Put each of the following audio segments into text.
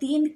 3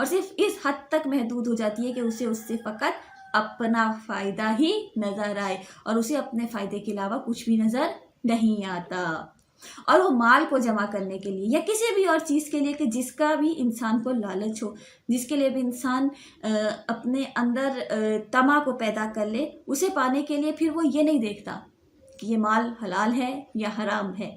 اور صرف اس حد تک محدود ہو جاتی ہے کہ اسے اس سے فقط اپنا فائدہ ہی نظر آئے اور اسے اپنے فائدے کے علاوہ کچھ بھی نظر نہیں آتا. اور وہ مال کو جمع کرنے کے لیے یا کسی بھی اور چیز کے لیے کہ جس کا بھی انسان کو لالچ ہو، جس کے لیے بھی انسان اپنے اندر طمع کو پیدا کر لے، اسے پانے کے لیے پھر وہ یہ نہیں دیکھتا کہ یہ مال حلال ہے یا حرام ہے،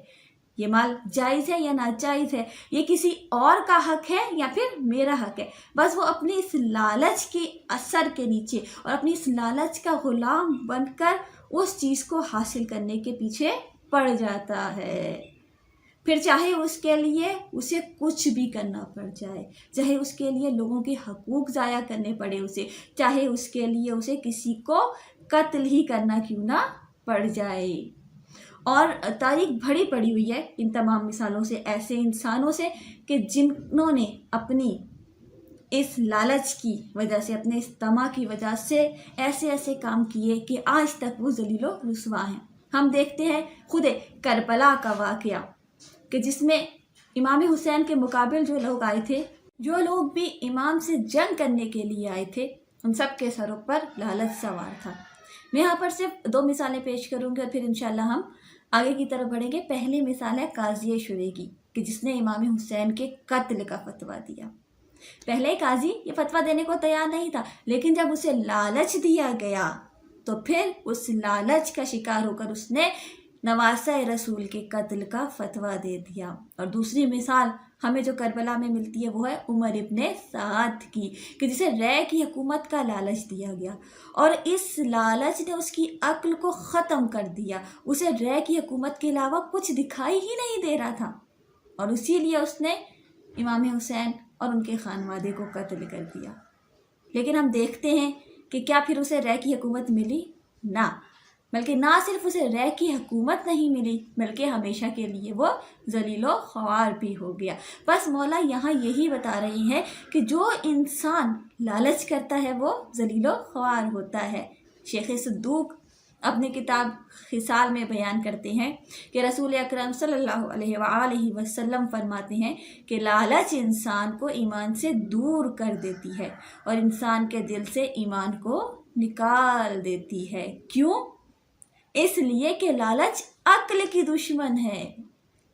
یہ مال جائز ہے یا ناجائز ہے، یہ کسی اور کا حق ہے یا پھر میرا حق ہے. بس وہ اپنی اس لالچ کے اثر کے نیچے اور اپنی اس لالچ کا غلام بن کر اس چیز کو حاصل کرنے کے پیچھے پڑ جاتا ہے. پھر چاہے اس کے لیے اسے کچھ بھی کرنا پڑ جائے، چاہے اس کے لیے لوگوں کے حقوق ضائع کرنے پڑے اسے، چاہے اس کے لیے اسے کسی کو قتل ہی کرنا کیوں نہ پڑ جائے. اور تاریخ بھری پڑی ہوئی ہے ان تمام مثالوں سے، ایسے انسانوں سے کہ جنہوں نے اپنی اس لالچ کی وجہ سے، اپنے اس طمع کی وجہ سے ایسے ایسے کام کیے کہ آج تک وہ ذلیل و رسوا ہیں. ہم دیکھتے ہیں خود کربلا کا واقعہ کہ جس میں امام حسین کے مقابل جو لوگ آئے تھے، جو لوگ بھی امام سے جنگ کرنے کے لیے آئے تھے، ان سب کے سروں پر لالچ سوار تھا. میں یہاں پر صرف 2 مثالیں پیش کروں گی اور پھر انشاءاللہ ہم آگے کی طرف بڑھیں گے. پہلی مثال ہے قاضی شریع کی کہ جس نے امام حسین کے قتل کا فتویٰ دیا. پہلے قاضی یہ فتویٰ دینے کو تیار نہیں تھا، لیکن جب اسے لالچ دیا گیا تو پھر اس لالچ کا شکار ہو کر اس نے نواسہ رسول کے قتل کا فتویٰ دے دیا. اور دوسری مثال ہمیں جو کربلا میں ملتی ہے وہ ہے عمر ابن سعد کی کہ جسے رے کی حکومت کا لالچ دیا گیا اور اس لالچ نے اس کی عقل کو ختم کر دیا. اسے رے کی حکومت کے علاوہ کچھ دکھائی ہی نہیں دے رہا تھا اور اسی لیے اس نے امام حسین اور ان کے خانوادے کو قتل کر دیا. لیکن ہم دیکھتے ہیں کہ کیا پھر اسے رے کی حکومت ملی؟ نہ، بلکہ نہ صرف اسے رے کی حکومت نہیں ملی بلکہ ہمیشہ کے لیے وہ ذلیل و خوار بھی ہو گیا. بس مولا یہاں یہی بتا رہی ہے کہ جو انسان لالچ کرتا ہے وہ ذلیل و خوار ہوتا ہے. شیخ صدوق اپنی کتاب خصال میں بیان کرتے ہیں کہ رسول اکرم صلی اللہ علیہ وآلہ وسلم فرماتے ہیں کہ لالچ انسان کو ایمان سے دور کر دیتی ہے اور انسان کے دل سے ایمان کو نکال دیتی ہے. کیوں؟ اس لیے کہ لالچ عقل کی دشمن ہے.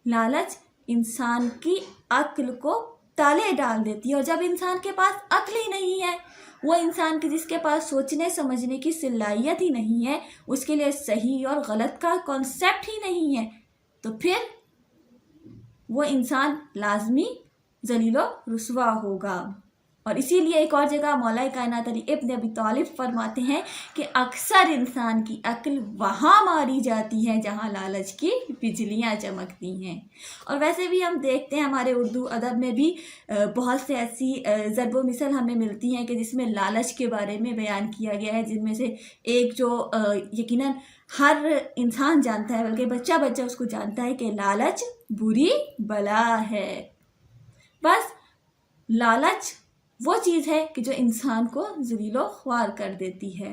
لالچ انسان کی عقل کو تالے ڈال دیتی ہے اور جب انسان کے پاس عقل ہی نہیں ہے، وہ انسان کی جس کے پاس سوچنے سمجھنے کی صلاحیت ہی نہیں ہے، اس کے لیے صحیح اور غلط کا کانسیپٹ ہی نہیں ہے، تو پھر وہ انسان لازمی ذلیل و رسوا ہوگا. اور اسی لیے ایک اور جگہ مولا کائنات علی ابن ابی طالب فرماتے ہیں کہ اکثر انسان کی عقل وہاں ماری جاتی ہے جہاں لالچ کی بجلیاں چمکتی ہیں. اور ویسے بھی ہم دیکھتے ہیں ہمارے اردو ادب میں بھی بہت سے ایسی ضرب و مثل ہمیں ملتی ہیں کہ جس میں لالچ کے بارے میں بیان کیا گیا ہے، جن میں سے ایک جو یقیناً ہر انسان جانتا ہے، بلکہ بچہ بچہ اس کو جانتا ہے کہ لالچ بری بلا ہے. بس لالچ وہ چیز ہے کہ جو انسان کو ذلیل و خوار کر دیتی ہے.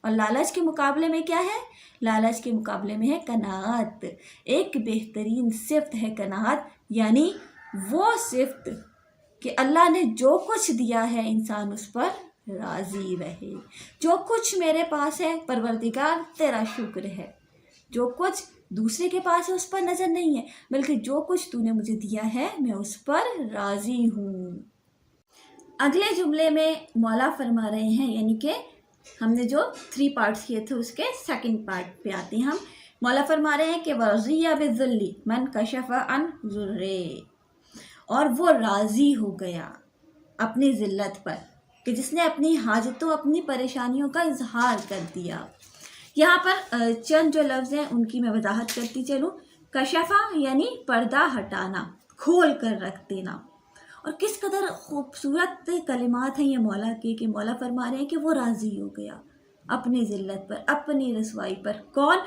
اور لالچ کے مقابلے میں کیا ہے؟ لالچ کے مقابلے میں ہے قناعت. ایک بہترین صفت ہے قناعت، یعنی وہ صفت کہ اللہ نے جو کچھ دیا ہے انسان اس پر راضی رہے. جو کچھ میرے پاس ہے پروردگار تیرا شکر ہے، جو کچھ دوسرے کے پاس ہے اس پر نظر نہیں ہے، بلکہ جو کچھ تو نے مجھے دیا ہے میں اس پر راضی ہوں. اگلے جملے میں مولا فرما رہے ہیں، یعنی کہ ہم نے جو 3 پارٹس کیے تھے اس کے سیکنڈ پارٹ پہ آتے ہیں ہم. مولا فرما رہے ہیں کہ ورضیہ بالذل من کشف عن ذرے، اور وہ راضی ہو گیا اپنی ذلت پر کہ جس نے اپنی حاجتوں اپنی پریشانیوں کا اظہار کر دیا. یہاں پر چند جو لفظ ہیں ان کی میں وضاحت کرتی چلوں. کشفہ یعنی پردہ ہٹانا، کھول کر رکھ دینا. اور کس قدر خوبصورت کلمات ہیں یہ مولا کے کہ مولا فرما رہے ہیں کہ وہ راضی ہو گیا اپنی ذلت پر، اپنی رسوائی پر. کون؟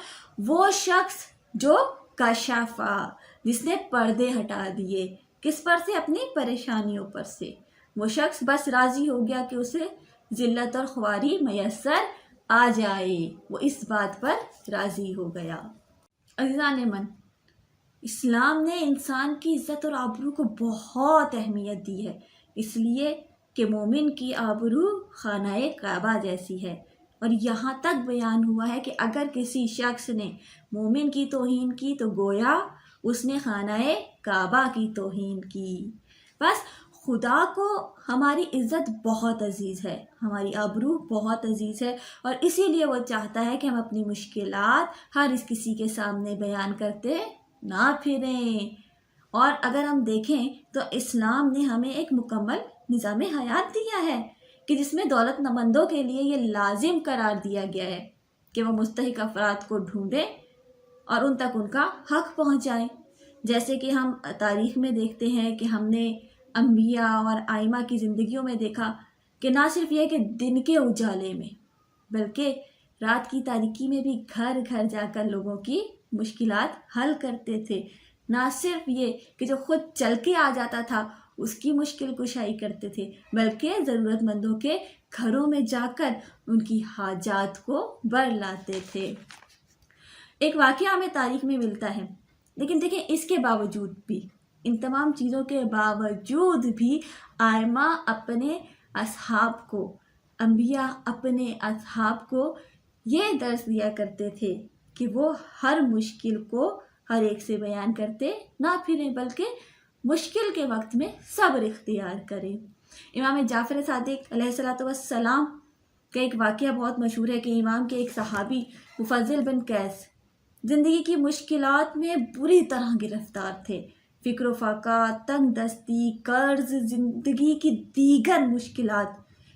وہ شخص جو کشفہ، جس نے پردے ہٹا دیے. کس پر سے؟ اپنی پریشانیوں پر سے. وہ شخص بس راضی ہو گیا کہ اسے ذلت اور خواری میسر آ جائے، وہ اس بات پر راضی ہو گیا. عزیزان من، اسلام نے انسان کی عزت اور آبرو کو بہت اہمیت دی ہے، اس لیے کہ مومن کی آبرو خانہ کعبہ جیسی ہے، اور یہاں تک بیان ہوا ہے کہ اگر کسی شخص نے مومن کی توہین کی تو گویا اس نے خانہ کعبہ کی توہین کی۔ بس خدا کو ہماری عزت بہت عزیز ہے، ہماری آبرو بہت عزیز ہے، اور اسی لیے وہ چاہتا ہے کہ ہم اپنی مشکلات ہر کسی کے سامنے بیان کرتے نہ پھریں۔ اور اگر ہم دیکھیں تو اسلام نے ہمیں ایک مکمل نظام حیات دیا ہے کہ جس میں دولت مندوں کے لیے یہ لازم قرار دیا گیا ہے کہ وہ مستحق افراد کو ڈھونڈیں اور ان تک ان کا حق پہنچائیں۔ جیسے کہ ہم تاریخ میں دیکھتے ہیں کہ ہم نے انبیاء اور ائمہ کی زندگیوں میں دیکھا کہ نہ صرف یہ کہ دن کے اجالے میں بلکہ رات کی تاریکی میں بھی گھر گھر جا کر لوگوں کی مشکلات حل کرتے تھے۔ نہ صرف یہ کہ جو خود چل کے آ جاتا تھا اس کی مشکل کشائی کرتے تھے، بلکہ ضرورت مندوں کے گھروں میں جا کر ان کی حاجات کو بر لاتے تھے۔ ایک واقعہ ہمیں تاریخ میں ملتا ہے، لیکن دیکھیں اس کے باوجود بھی، ان تمام چیزوں کے باوجود بھی ائمہ اپنے اصحاب کو، انبیاء اپنے اصحاب کو یہ درس دیا کرتے تھے کہ وہ ہر مشکل کو ہر ایک سے بیان کرتے نہ پھریں، بلکہ مشکل کے وقت میں صبر اختیار کریں۔ امام جعفر صادق علیہ السلام کا ایک واقعہ بہت مشہور ہے کہ امام کے ایک صحابی مفضل بن قیس زندگی کی مشکلات میں بری طرح گرفتار تھے۔ فکر و فاقہ، تنگ دستی، قرض، زندگی کی دیگر مشکلات،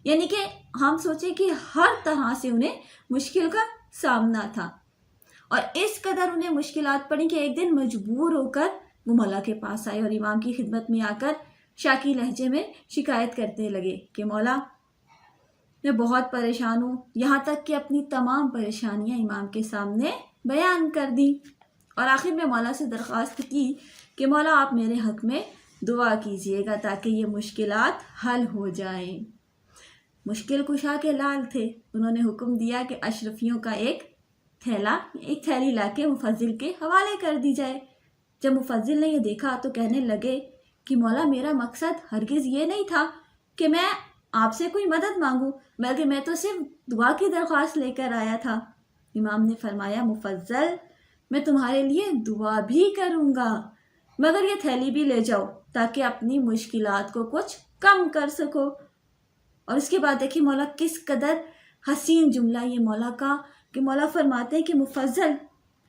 یعنی کہ ہم سوچیں کہ ہر طرح سے انہیں مشکل کا سامنا تھا، اور اس قدر انہیں مشکلات پڑی کہ ایک دن مجبور ہو کر وہ مولا کے پاس آئے اور امام کی خدمت میں آ کر شاکی لہجے میں شکایت کرنے لگے کہ مولا میں بہت پریشان ہوں، یہاں تک کہ اپنی تمام پریشانیاں امام کے سامنے بیان کر دی، اور آخر میں مولا سے درخواست کی کہ مولا آپ میرے حق میں دعا کیجیے گا تاکہ یہ مشکلات حل ہو جائیں۔ مشکل کشا کے لال تھے، انہوں نے حکم دیا کہ اشرفیوں کا ایک تھیلی لا کے مفضل کے حوالے کر دی جائے۔ جب مفضل نے یہ دیکھا تو کہنے لگے کہ مولا میرا مقصد ہرگز یہ نہیں تھا کہ میں آپ سے کوئی مدد مانگوں، بلکہ میں تو صرف دعا کی درخواست لے کر آیا تھا۔ امام نے فرمایا مفضل میں تمہارے لیے دعا بھی کروں گا، مگر یہ تھیلی بھی لے جاؤ تاکہ اپنی مشکلات کو کچھ کم کر سکو۔ اور اس کے بعد دیکھیں مولا کس قدر حسین جملہ یہ مولا کا، کہ مولا فرماتے ہیں کہ مفضل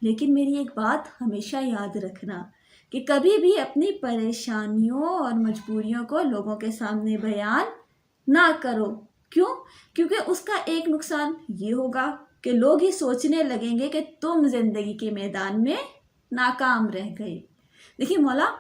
لیکن میری ایک بات ہمیشہ یاد رکھنا کہ کبھی بھی اپنی پریشانیوں اور مجبوریوں کو لوگوں کے سامنے بیان نہ کرو۔ کیوں؟ کیونکہ اس کا ایک نقصان یہ ہوگا کہ لوگ ہی سوچنے لگیں گے کہ تم زندگی کے میدان میں ناکام رہ گئے۔ دیکھیے مولا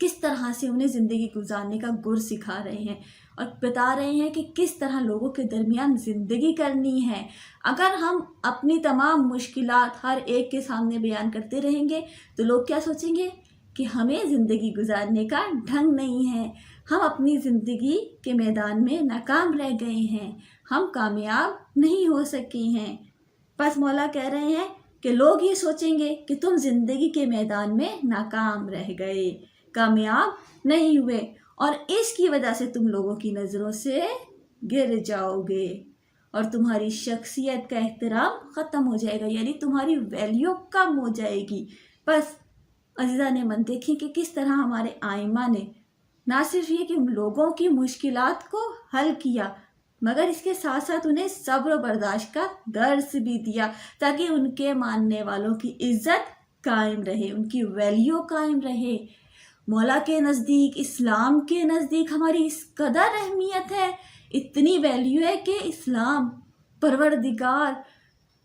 کس طرح سے انہیں زندگی گزارنے کا گر سکھا رہے ہیں اور بتا رہے ہیں کہ کس طرح لوگوں کے درمیان زندگی کرنی ہے۔ اگر ہم اپنی تمام مشکلات ہر ایک کے سامنے بیان کرتے رہیں گے تو لوگ کیا سوچیں گے کہ ہمیں زندگی گزارنے کا ڈھنگ نہیں ہے، ہم اپنی زندگی کے میدان میں ناکام رہ گئے ہیں، ہم کامیاب نہیں ہو سکے ہیں۔ بس مولا کہہ رہے ہیں کہ لوگ یہ سوچیں گے کہ تم زندگی کے میدان میں ناکام رہ گئے، کامیاب نہیں ہوئے، اور اس کی وجہ سے تم لوگوں کی نظروں سے گر جاؤ گے اور تمہاری شخصیت کا احترام ختم ہو جائے گا، یعنی تمہاری ویلیو کم ہو جائے گی۔ بس عزیزان من دیکھیں کہ کس طرح ہمارے ائمہ نے نہ صرف یہ کہ لوگوں کی مشکلات کو حل کیا، مگر اس کے ساتھ ساتھ انہیں صبر و برداشت کا درس بھی دیا تاکہ ان کے ماننے والوں کی عزت قائم رہے، ان کی ویلیو قائم رہے۔ مولا کے نزدیک، اسلام کے نزدیک ہماری اس قدر اہمیت ہے، اتنی ویلیو ہے کہ اسلام، پروردگار،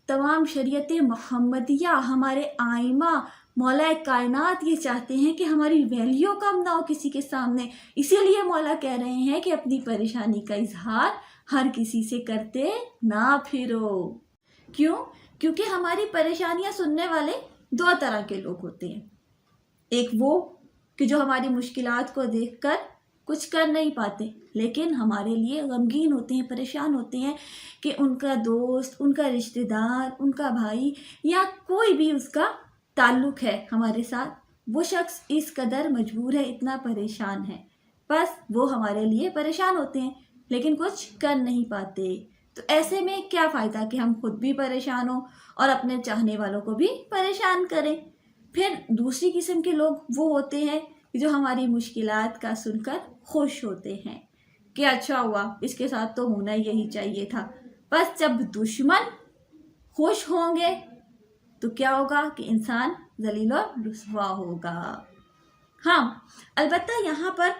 تمام شریعت محمدیہ، ہمارے ائمہ، مولا کائنات یہ چاہتے ہیں کہ ہماری ویلیو کم نہ ہو کسی کے سامنے۔ اسی لیے مولا کہہ رہے ہیں کہ اپنی پریشانی کا اظہار ہر کسی سے کرتے نہ پھرو۔ کیوں؟ کیونکہ ہماری پریشانیاں سننے والے دو طرح کے لوگ ہوتے ہیں، ایک وہ کہ جو ہماری مشکلات کو دیکھ کر کچھ کر نہیں پاتے لیکن ہمارے لیے غمگین ہوتے ہیں، پریشان ہوتے ہیں کہ ان کا دوست، ان کا رشتہ دار، ان کا بھائی یا کوئی بھی اس کا تعلق ہے ہمارے ساتھ، وہ شخص اس قدر مجبور ہے، اتنا پریشان ہے، بس وہ ہمارے لیے پریشان ہوتے ہیں لیکن کچھ کر نہیں پاتے۔ تو ایسے میں کیا فائدہ کہ ہم خود بھی پریشان ہوں اور اپنے چاہنے والوں کو بھی پریشان کریں۔ پھر دوسری قسم کے لوگ وہ ہوتے ہیں جو ہماری مشکلات کا سن کر خوش ہوتے ہیں کہ اچھا ہوا، اس کے ساتھ تو ہونا یہی چاہیے تھا۔ بس جب دشمن خوش ہوں گے تو کیا ہوگا کہ انسان ذلیل و رسوا ہوگا۔ ہاں، البتہ یہاں پر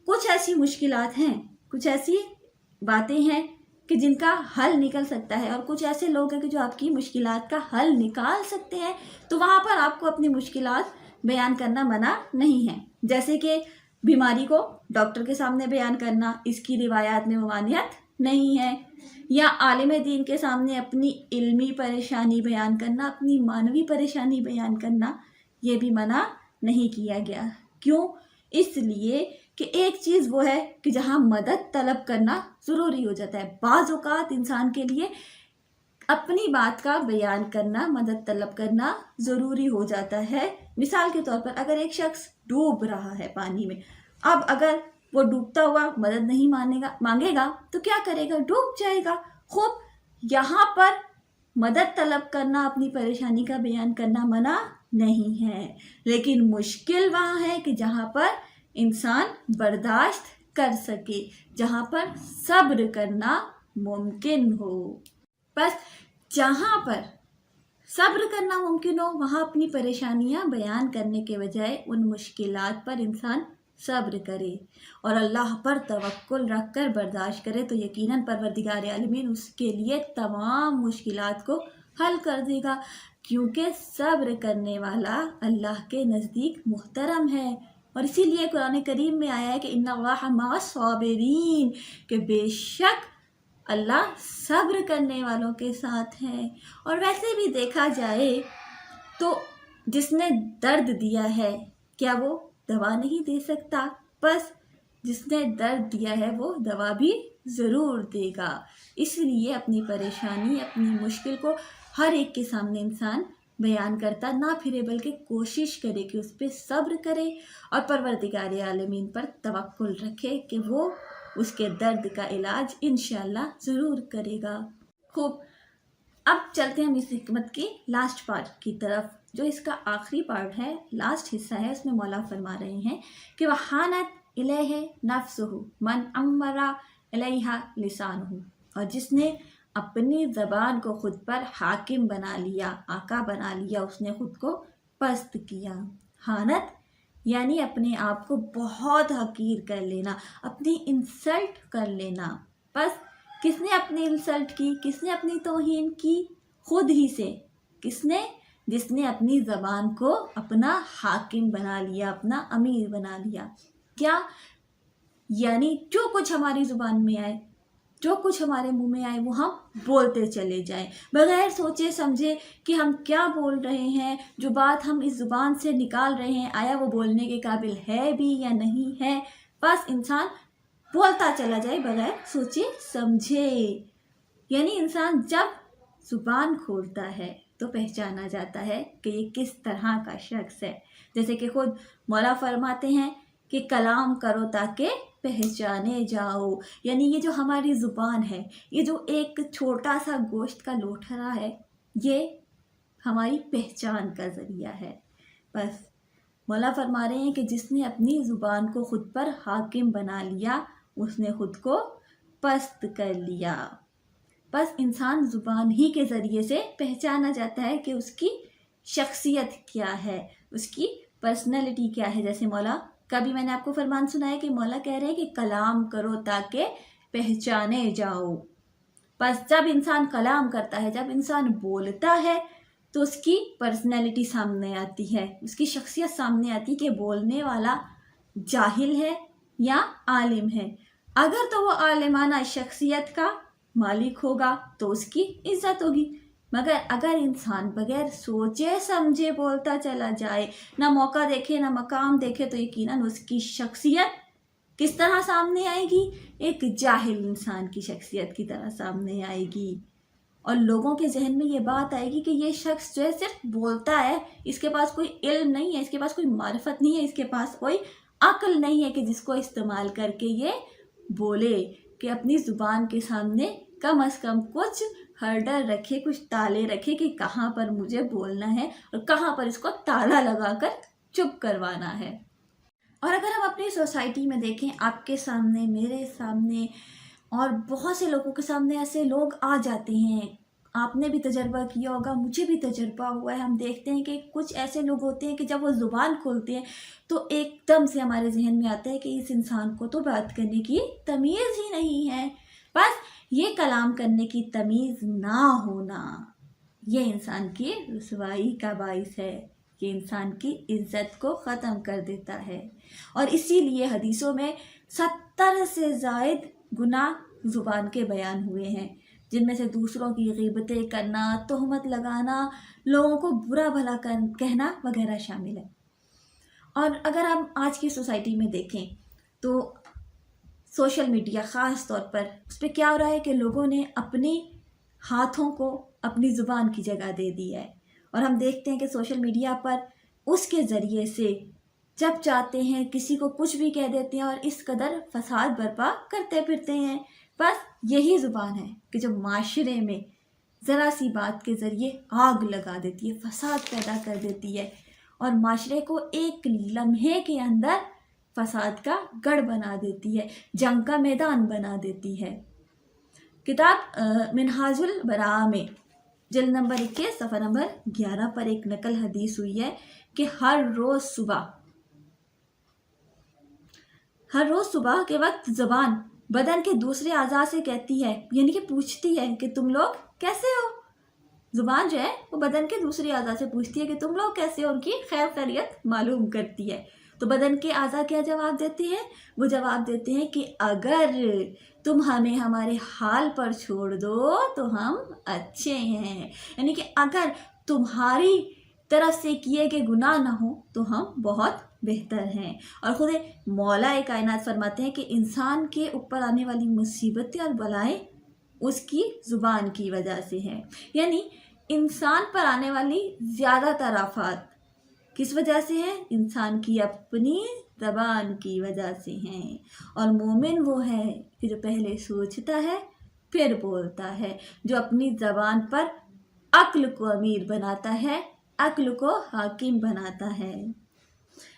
کچھ ایسی مشکلات ہیں، کچھ ایسی باتیں ہیں کہ جن کا حل نکل سکتا ہے، اور کچھ ایسے لوگ ہیں کہ جو آپ کی مشکلات کا حل نکال سکتے ہیں، تو وہاں پر آپ کو اپنی مشکلات بیان کرنا منع نہیں ہے۔ جیسے کہ بیماری کو ڈاکٹر کے سامنے بیان کرنا، اس کی روایات میں ممانعت نہیں ہے، یا عالم دین کے سامنے اپنی علمی پریشانی بیان کرنا، اپنی معنوی پریشانی بیان کرنا، یہ بھی منع نہیں کیا گیا۔ کیوں؟ اس لیے کہ ایک چیز وہ ہے کہ جہاں مدد طلب کرنا ضروری ہو جاتا ہے۔ بعض اوقات انسان کے لیے اپنی بات کا بیان کرنا، مدد طلب کرنا ضروری ہو جاتا ہے۔ مثال کے طور پر اگر ایک شخص ڈوب رہا ہے پانی میں، اب اگر وہ ڈوبتا ہوا مدد نہیں مانگے گا تو کیا کرے گا؟ ڈوب جائے گا۔ خوب یہاں پر مدد طلب کرنا، اپنی پریشانی کا بیان کرنا منع نہیں ہے، لیکن مشکل وہاں ہے کہ جہاں پر انسان برداشت کر سکے، جہاں پر صبر کرنا ممکن ہو۔ بس جہاں پر صبر کرنا ممکن ہو وہاں اپنی پریشانیاں بیان کرنے کے بجائے ان مشکلات پر انسان صبر کرے اور اللہ پر توکل رکھ کر برداشت کرے، تو یقیناً پروردگار عالمین اس کے لیے تمام مشکلات کو حل کر دے گا، کیونکہ صبر کرنے والا اللہ کے نزدیک محترم ہے۔ اور اسی لیے قرآن کریم میں آیا ہے کہ ان اللہ مع الصابرین، کہ بے شک اللہ صبر کرنے والوں کے ساتھ ہے۔ اور ویسے بھی دیکھا جائے تو جس نے درد دیا ہے کیا وہ دوا نہیں دے سکتا؟ بس جس نے درد دیا ہے وہ دوا بھی ضرور دے گا۔ اس لیے اپنی پریشانی، اپنی مشکل کو ہر ایک کے سامنے انسان بیان کرتا نہ پھرے، بلکہ کوشش کرے کہ اس پہ صبر کرے اور پروردگار عالمین پر توکل رکھے کہ وہ اس کے درد کا علاج انشاءاللہ ضرور کرے گا۔ خوب، اب چلتے ہیں ہم اس حکمت کی لاسٹ پارٹ کی طرف، جو اس کا آخری پارٹ ہے، لاسٹ حصہ ہے۔ اس میں مولا فرما رہے ہیں کہ وَحَانَتْ إِلَيْهِ نَفْسُهُ مَنْ أَمَّرَ إِلَيْهَا لِسَانُهُ، اور جس نے اپنی زبان کو خود پر حاکم بنا لیا، آقا بنا لیا، اس نے خود کو پست کیا۔ حانت یعنی اپنے آپ کو بہت حقیر کر لینا، اپنی انسلٹ کر لینا۔ بس کس نے اپنی انسلٹ کی؟ کس نے اپنی توہین کی؟ خود ہی سے۔ کس نے؟ جس نے اپنی زبان کو اپنا حاکم بنا لیا، اپنا امیر بنا لیا۔ کیا؟ یعنی جو کچھ ہماری زبان میں آئے، جو کچھ ہمارے منہ میں آئے وہ ہم بولتے چلے جائیں، بغیر سوچے سمجھے کہ ہم کیا بول رہے ہیں، جو بات ہم اس زبان سے نکال رہے ہیں آیا وہ بولنے کے قابل ہے بھی یا نہیں ہے۔ بس انسان بولتا چلا جائے بغیر سوچے سمجھے۔ یعنی انسان جب زبان کھولتا ہے تو پہچانا جاتا ہے کہ یہ کس طرح کا شخص ہے۔ جیسے کہ خود مولا فرماتے ہیں کہ کلام کرو تاکہ پہچانے جاؤ، یعنی یہ جو ہماری زبان ہے، یہ جو ایک چھوٹا سا گوشت کا لوٹھرا ہے، یہ ہماری پہچان کا ذریعہ ہے۔ بس مولا فرما رہے ہیں کہ جس نے اپنی زبان کو خود پر حاکم بنا لیا اس نے خود کو پست کر لیا۔ بس انسان زبان ہی کے ذریعے سے پہچانا جاتا ہے کہ اس کی شخصیت کیا ہے، اس کی پرسنالٹی کیا ہے۔ جیسے مولا کبھی میں نے آپ کو فرمان سنا ہے کہ مولا کہہ رہے ہیں کہ کلام کرو تاکہ پہچانے جاؤ۔ بس جب انسان کلام کرتا ہے، جب انسان بولتا ہے تو اس کی پرسنالٹی سامنے آتی ہے، اس کی شخصیت سامنے آتی ہے کہ بولنے والا جاہل ہے یا عالم ہے۔ اگر تو وہ عالمانہ شخصیت کا مالک ہوگا تو اس کی عزت ہوگی، مگر اگر انسان بغیر سوچے سمجھے بولتا چلا جائے، نہ موقع دیکھے نہ مقام دیکھے، تو یقیناً اس کی شخصیت کس طرح سامنے آئے گی؟ ایک جاہل انسان کی شخصیت کی طرح سامنے آئے گی، اور لوگوں کے ذہن میں یہ بات آئے گی کہ یہ شخص جو ہے صرف بولتا ہے، اس کے پاس کوئی علم نہیں ہے، اس کے پاس کوئی معرفت نہیں ہے، اس کے پاس کوئی عقل نہیں ہے کہ جس کو استعمال کر کے یہ بولے کہ اپنی زبان کے سامنے کم از کم کچھ ہرڈر رکھے، کچھ تالے رکھے کہ کہاں پر مجھے بولنا ہے اور کہاں پر اس کو تالا لگا کر چپ کروانا ہے۔ اور اگر ہم اپنی سوسائٹی میں دیکھیں، آپ کے سامنے، میرے سامنے اور بہت سے لوگوں کے سامنے ایسے لوگ آ جاتے ہیں، آپ نے بھی تجربہ کیا ہوگا، مجھے بھی تجربہ ہوا ہے، ہم دیکھتے ہیں کہ کچھ ایسے لوگ ہوتے ہیں کہ جب وہ زبان کھولتے ہیں تو ایک دم سے ہمارے ذہن میں آتا ہے کہ اس انسان کو تو بات کرنے کی تمیز ہی نہیں ہے۔ بس یہ کلام کرنے کی تمیز نہ ہونا یہ انسان کی رسوائی کا باعث ہے، یہ انسان کی عزت کو ختم کر دیتا ہے۔ اور اسی لیے حدیثوں میں 70 سے زائد گناہ زبان کے بیان ہوئے ہیں، جن میں سے دوسروں کی غیبتیں کرنا، تہمت لگانا، لوگوں کو برا بھلا کہنا وغیرہ شامل ہے۔ اور اگر ہم آج کی سوسائٹی میں دیکھیں تو سوشل میڈیا خاص طور پر اس پہ کیا ہو رہا ہے کہ لوگوں نے اپنے ہاتھوں کو اپنی زبان کی جگہ دے دی ہے، اور ہم دیکھتے ہیں کہ سوشل میڈیا پر اس کے ذریعے سے جب چاہتے ہیں کسی کو کچھ بھی کہہ دیتے ہیں اور اس قدر فساد برپا کرتے پھرتے ہیں۔ بس یہی زبان ہے کہ جو معاشرے میں ذرا سی بات کے ذریعے آگ لگا دیتی ہے، فساد پیدا کر دیتی ہے اور معاشرے کو ایک لمحے کے اندر فساد کا گڑھ بنا دیتی ہے، جنگ کا میدان بنا دیتی ہے۔ کتاب منہاج البراءہ میں جلد نمبر 21 صفحہ نمبر 11 پر ایک نقل حدیث ہوئی ہے کہ ہر روز صبح کے وقت زبان بدن کے دوسرے اعضاء سے کہتی ہے، یعنی کہ پوچھتی ہے کہ تم لوگ کیسے ہو۔ زبان جو ہے وہ بدن کے دوسرے اعضاء سے پوچھتی ہے کہ تم لوگ کیسے ہو، ان کی خیر خیریت معلوم کرتی ہے۔ تو بدن کے اعضاء کیا جواب دیتے ہیں؟ وہ جواب دیتے ہیں کہ اگر تم ہمیں ہمارے حال پر چھوڑ دو تو ہم اچھے ہیں، یعنی کہ اگر تمہاری طرف سے کیے گئے گناہ نہ ہو تو ہم بہت بہتر ہیں۔ اور خود مولا کائنات فرماتے ہیں کہ انسان کے اوپر آنے والی مصیبتیں اور بلائیں اس کی زبان کی وجہ سے ہیں، یعنی انسان پر آنے والی زیادہ تر آفات کس وجہ سے ہیں؟ انسان کی اپنی زبان کی وجہ سے ہیں۔ اور مومن وہ ہے کہ جو پہلے سوچتا ہے پھر بولتا ہے، جو اپنی زبان پر عقل کو امیر بناتا ہے، عقل کو حاکم بناتا ہے۔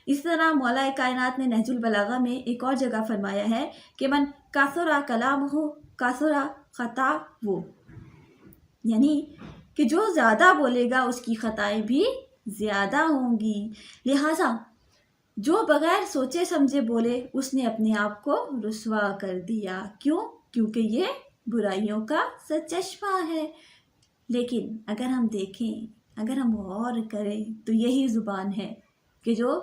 اس طرح مولا کائنات نے نہج البلاغہ میں ایک اور جگہ فرمایا ہے کہ من کثر کلامہ کثر خطاہ، یعنی کہ جو زیادہ بولے گا اس کی خطائیں بھی زیادہ ہوں گی، لہٰذا جو بغیر سوچے سمجھے بولے اس نے اپنے آپ کو رسوا کر دیا۔ کیوں؟ کیونکہ یہ برائیوں کا سرچشمہ ہے۔ لیکن اگر ہم دیکھیں، اگر ہم غور کریں تو یہی زبان ہے کہ جو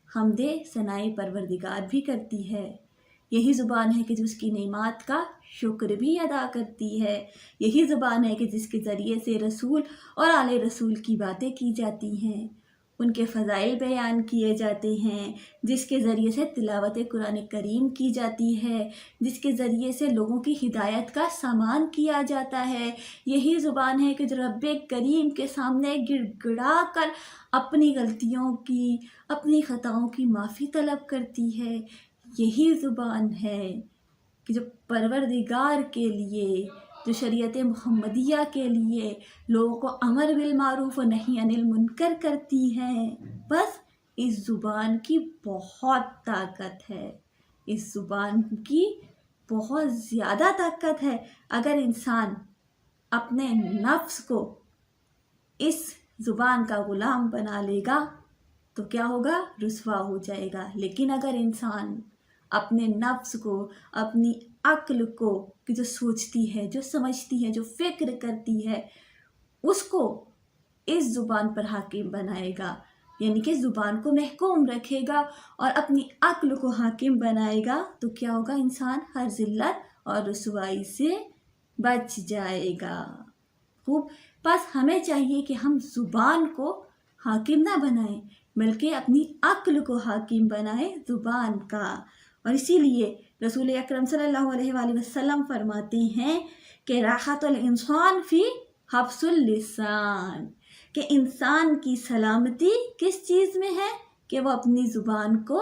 حمد ثناء پروردگار بھی کرتی ہے، یہی زبان ہے کہ جو اس کی نعمات کا شکر بھی ادا کرتی ہے، یہی زبان ہے کہ جس کے ذریعے سے رسول اور آل رسول کی باتیں کی جاتی ہیں، ان کے فضائل بیان کیے جاتے ہیں، جس کے ذریعے سے تلاوت قرآن کریم کی جاتی ہے، جس کے ذریعے سے لوگوں کی ہدایت کا سامان کیا جاتا ہے۔ یہی زبان ہے کہ جو رب کریم کے سامنے گڑ گڑا کر اپنی غلطیوں کی، اپنی خطاؤں کی معافی طلب کرتی ہے۔ یہی زبان ہے کہ جو پروردگار کے لیے، جو شریعت محمدیہ کے لیے لوگوں کو امر بالمعروف و نہی عن المنکر کرتی ہے۔ بس اس زبان کی بہت طاقت ہے، اس زبان کی بہت زیادہ طاقت ہے۔ اگر انسان اپنے نفس کو اس زبان کا غلام بنا لے گا تو کیا ہوگا؟ رسوا ہو جائے گا۔ لیکن اگر انسان اپنے نفس کو، اپنی عقل کو کہ جو سوچتی ہے، جو سمجھتی ہے، جو فکر کرتی ہے، اس کو اس زبان پر حاکم بنائے گا، یعنی کہ زبان کو محکوم رکھے گا اور اپنی عقل کو حاکم بنائے گا، تو کیا ہوگا؟ انسان ہر ذلت اور رسوائی سے بچ جائے گا۔ خوب، بس ہمیں چاہیے کہ ہم زبان کو حاکم نہ بنائیں بلکہ اپنی عقل کو حاکم بنائیں زبان کا۔ اور اسی لیے رسول اکرم صلی اللہ علیہ وآلہ وسلم فرماتے ہیں کہ راحت الانسان فی حبس اللسان، کہ انسان کی سلامتی کس چیز میں ہے؟ کہ وہ اپنی زبان کو